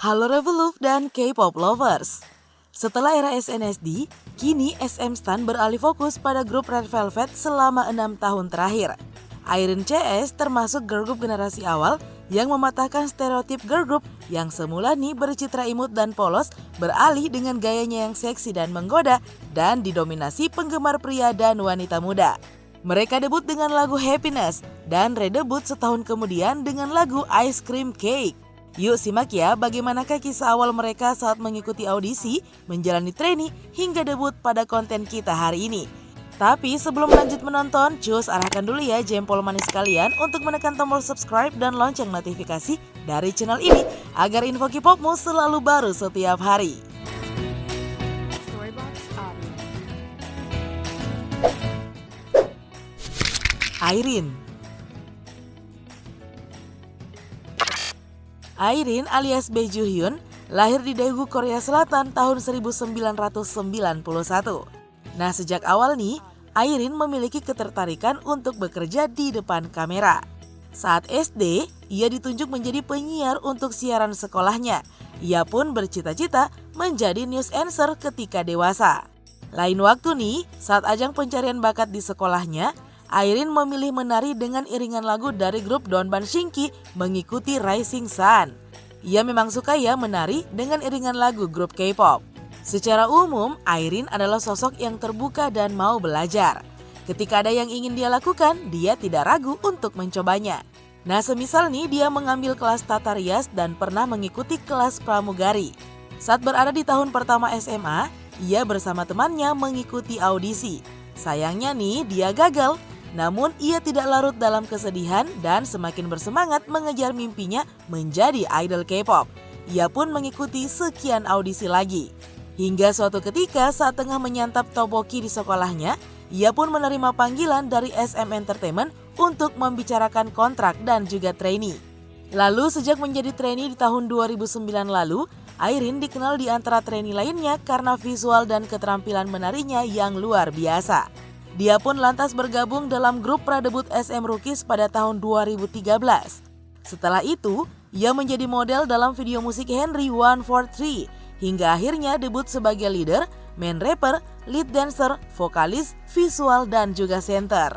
Halo Revolove dan K-pop lovers. Setelah era SNSD, kini SM Stan beralih fokus pada grup Red Velvet selama 6 tahun terakhir. Irene CS termasuk girl group generasi awal yang mematahkan stereotip girl group yang semula nih bercitra imut dan polos beralih dengan gayanya yang seksi dan menggoda dan didominasi penggemar pria dan wanita muda. Mereka debut dengan lagu Happiness dan redebut setahun kemudian dengan lagu Ice Cream Cake. Yuk simak ya bagaimanakah kisah awal mereka saat mengikuti audisi, menjalani trainee hingga debut pada konten kita hari ini. Tapi sebelum lanjut menonton, cus arahkan dulu ya jempol manis kalian untuk menekan tombol subscribe dan lonceng notifikasi dari channel ini agar info K-popmu selalu baru setiap hari. Irene alias Bae Joo Hyun lahir di Daegu, Korea Selatan tahun 1991. Nah sejak awal nih, Irene memiliki ketertarikan untuk bekerja di depan kamera. Saat SD, ia ditunjuk menjadi penyiar untuk siaran sekolahnya. Ia pun bercita-cita menjadi news anchor ketika dewasa. Lain waktu nih, saat ajang pencarian bakat di sekolahnya, Irene memilih menari dengan iringan lagu dari grup Donban Shinki mengikuti Rising Sun. Ia memang suka ya menari dengan iringan lagu grup K-pop. Secara umum, Irene adalah sosok yang terbuka dan mau belajar. Ketika ada yang ingin dia lakukan, dia tidak ragu untuk mencobanya. Nah, semisal nih dia mengambil kelas tata rias dan pernah mengikuti kelas pramugari. Saat berada di tahun pertama SMA, ia bersama temannya mengikuti audisi. Sayangnya nih dia gagal. Namun ia tidak larut dalam kesedihan dan semakin bersemangat mengejar mimpinya menjadi idol K-pop. Ia pun mengikuti sekian audisi lagi. Hingga suatu ketika saat tengah menyantap tteokbokki di sekolahnya, ia pun menerima panggilan dari SM Entertainment untuk membicarakan kontrak dan juga trainee. Lalu sejak menjadi trainee di tahun 2009 lalu, Irene dikenal di antara trainee lainnya karena visual dan keterampilan menarinya yang luar biasa. Dia pun lantas bergabung dalam grup pradebut SM Rookies pada tahun 2013. Setelah itu, ia menjadi model dalam video musik Henry 143 hingga akhirnya debut sebagai leader, main rapper, lead dancer, vokalis, visual, dan juga center.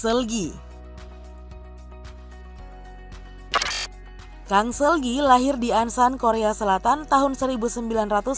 Seulgi. Kang Seulgi lahir di Ansan, Korea Selatan tahun 1994.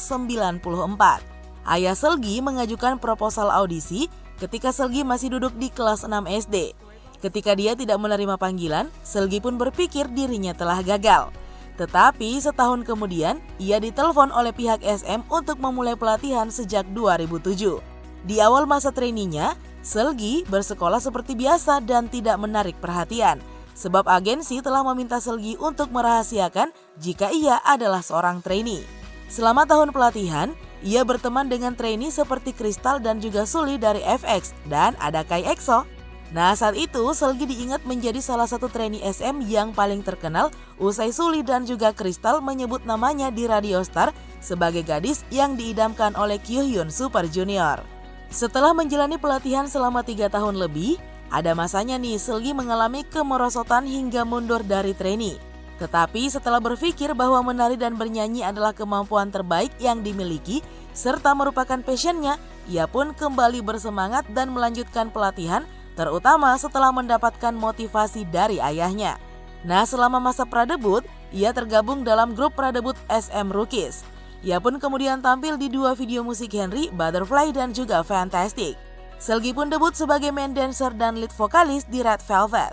Ayah Seulgi mengajukan proposal audisi ketika Seulgi masih duduk di kelas 6 SD. Ketika dia tidak menerima panggilan, Seulgi pun berpikir dirinya telah gagal. Tetapi setahun kemudian, ia ditelepon oleh pihak SM untuk memulai pelatihan sejak 2007. Di awal masa trainee-nya, Seulgi bersekolah seperti biasa dan tidak menarik perhatian. Sebab agensi telah meminta Seulgi untuk merahasiakan jika ia adalah seorang trainee. Selama tahun pelatihan, ia berteman dengan trainee seperti Crystal dan juga Sully dari FX dan ada Kai EXO. Nah saat itu Seulgi diingat menjadi salah satu trainee SM yang paling terkenal usai Sully dan juga Crystal menyebut namanya di Radio Star sebagai gadis yang diidamkan oleh Kyohyun Super Junior. Setelah menjalani pelatihan selama 3 tahun lebih, ada masanya nih Seulgi mengalami kemerosotan hingga mundur dari trainee. Tetapi setelah berpikir bahwa menari dan bernyanyi adalah kemampuan terbaik yang dimiliki serta merupakan passionnya, ia pun kembali bersemangat dan melanjutkan pelatihan, terutama setelah mendapatkan motivasi dari ayahnya. Nah selama masa pradebut, ia tergabung dalam grup pradebut SM Rookies. Ia pun kemudian tampil di 2 video musik Henry, Butterfly dan juga Fantastic. Seulgi pun debut sebagai main dancer dan lead vokalis di Red Velvet.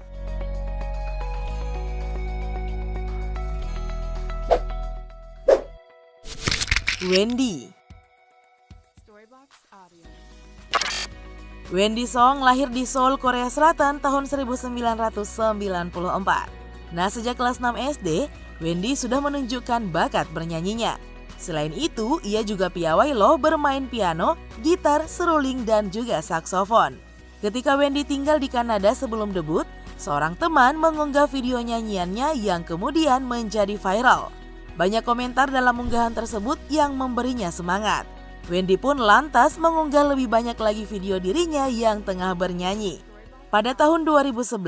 Wendy Song lahir di Seoul, Korea Selatan tahun 1994. Nah sejak kelas 6 SD, Wendy sudah menunjukkan bakat bernyanyinya. Selain itu, ia juga piawai loh bermain piano, gitar, seruling, dan juga saksofon. Ketika Wendy tinggal di Kanada sebelum debut, seorang teman mengunggah video nyanyiannya yang kemudian menjadi viral. Banyak komentar dalam unggahan tersebut yang memberinya semangat. Wendy pun lantas mengunggah lebih banyak lagi video dirinya yang tengah bernyanyi. pada tahun 2011,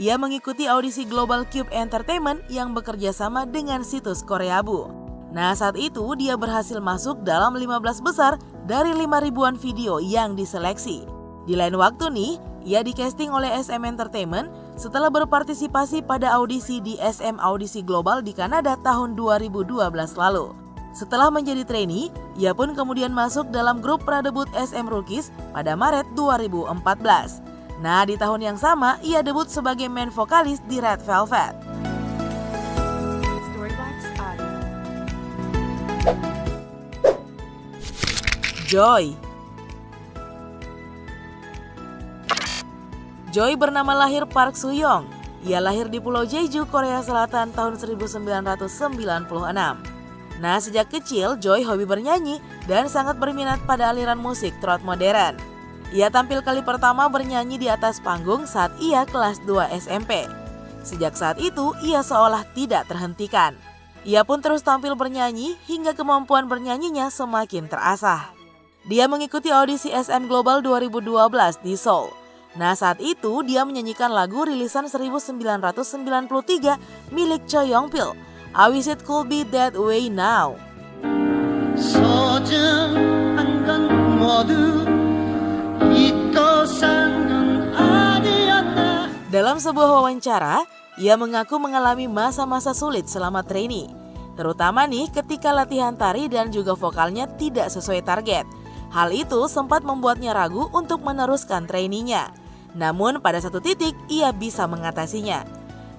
ia mengikuti audisi Global Cube Entertainment yang bekerja sama dengan situs Koreabu. Nah, saat itu dia berhasil masuk dalam 15 besar dari 5.000-an video yang diseleksi. Di lain waktu nih, ia di-casting oleh SM Entertainment setelah berpartisipasi pada audisi di SM Audisi Global di Kanada tahun 2012 lalu. Setelah menjadi trainee, ia pun kemudian masuk dalam grup pradebut SM Rookies pada Maret 2014. Nah, di tahun yang sama, ia debut sebagai main vokalis di Red Velvet. Joy. Joy bernama lahir Park Soo-young. Ia lahir di Pulau Jeju, Korea Selatan tahun 1996. Nah, sejak kecil Joy hobi bernyanyi dan sangat berminat pada aliran musik trot modern. Ia tampil kali pertama bernyanyi di atas panggung saat ia kelas 2 SMP. Sejak saat itu, ia seolah tidak terhentikan. Ia pun terus tampil bernyanyi hingga kemampuan bernyanyinya semakin terasah. Dia mengikuti audisi SM Global 2012 di Seoul. Nah, saat itu dia menyanyikan lagu rilisan 1993 milik Choi Young-pil, I Wish It Could Be That Way Now. Dalam sebuah wawancara, ia mengaku mengalami masa-masa sulit selama trainee, terutama nih ketika latihan tari dan juga vokalnya tidak sesuai target. Hal itu sempat membuatnya ragu untuk meneruskan trainee-nya. Namun pada satu titik ia bisa mengatasinya.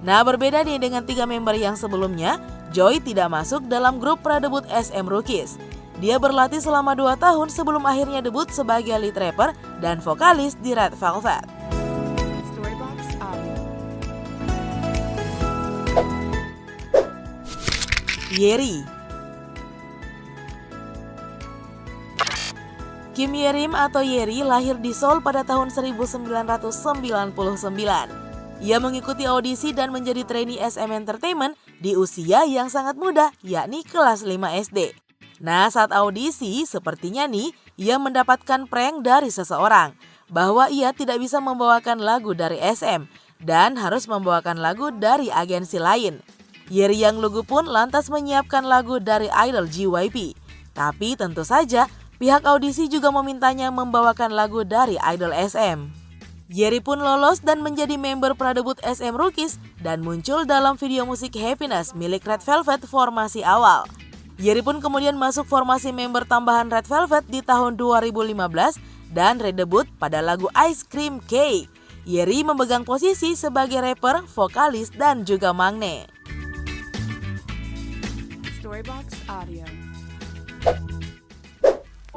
Nah, berbeda nih dengan 3 member yang sebelumnya, Joy tidak masuk dalam grup pradebut SM Rookies. Dia berlatih selama 2 tahun sebelum akhirnya debut sebagai lead rapper dan vokalis di Red Velvet. Yeri. Kim Yerim atau Yeri lahir di Seoul pada tahun 1999. Ia mengikuti audisi dan menjadi trainee SM Entertainment di usia yang sangat muda, yakni kelas 5 SD. Nah, saat audisi, sepertinya nih, ia mendapatkan prank dari seseorang bahwa ia tidak bisa membawakan lagu dari SM dan harus membawakan lagu dari agensi lain. Yeri yang lugu pun lantas menyiapkan lagu dari idol JYP. Tapi tentu saja, pihak audisi juga memintanya membawakan lagu dari idol SM. Yeri pun lolos dan menjadi member pradebut SM Rookies dan muncul dalam video musik Happiness milik Red Velvet formasi awal. Yeri pun kemudian masuk formasi member tambahan Red Velvet di tahun 2015 dan redebut pada lagu Ice Cream Cake. Yeri memegang posisi sebagai rapper, vokalis, dan juga magne. Storybox Audio.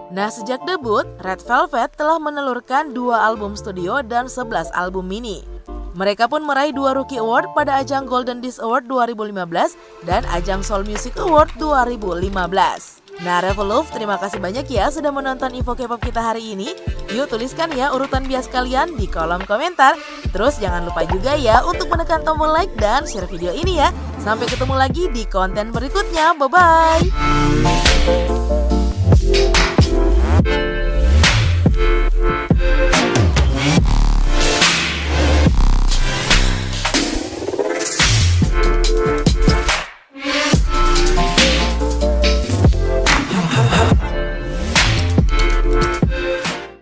Nah, sejak debut, Red Velvet telah menelurkan 2 album studio dan 11 album mini. Mereka pun meraih 2 Rookie Award pada ajang Golden Disc Award 2015 dan ajang Seoul Music Award 2015. Nah, Revolve, terima kasih banyak ya sudah menonton info K-pop kita hari ini. Yuk tuliskan ya urutan bias kalian di kolom komentar. Terus jangan lupa juga ya untuk menekan tombol like dan share video ini ya. Sampai ketemu lagi di konten berikutnya. Bye-bye.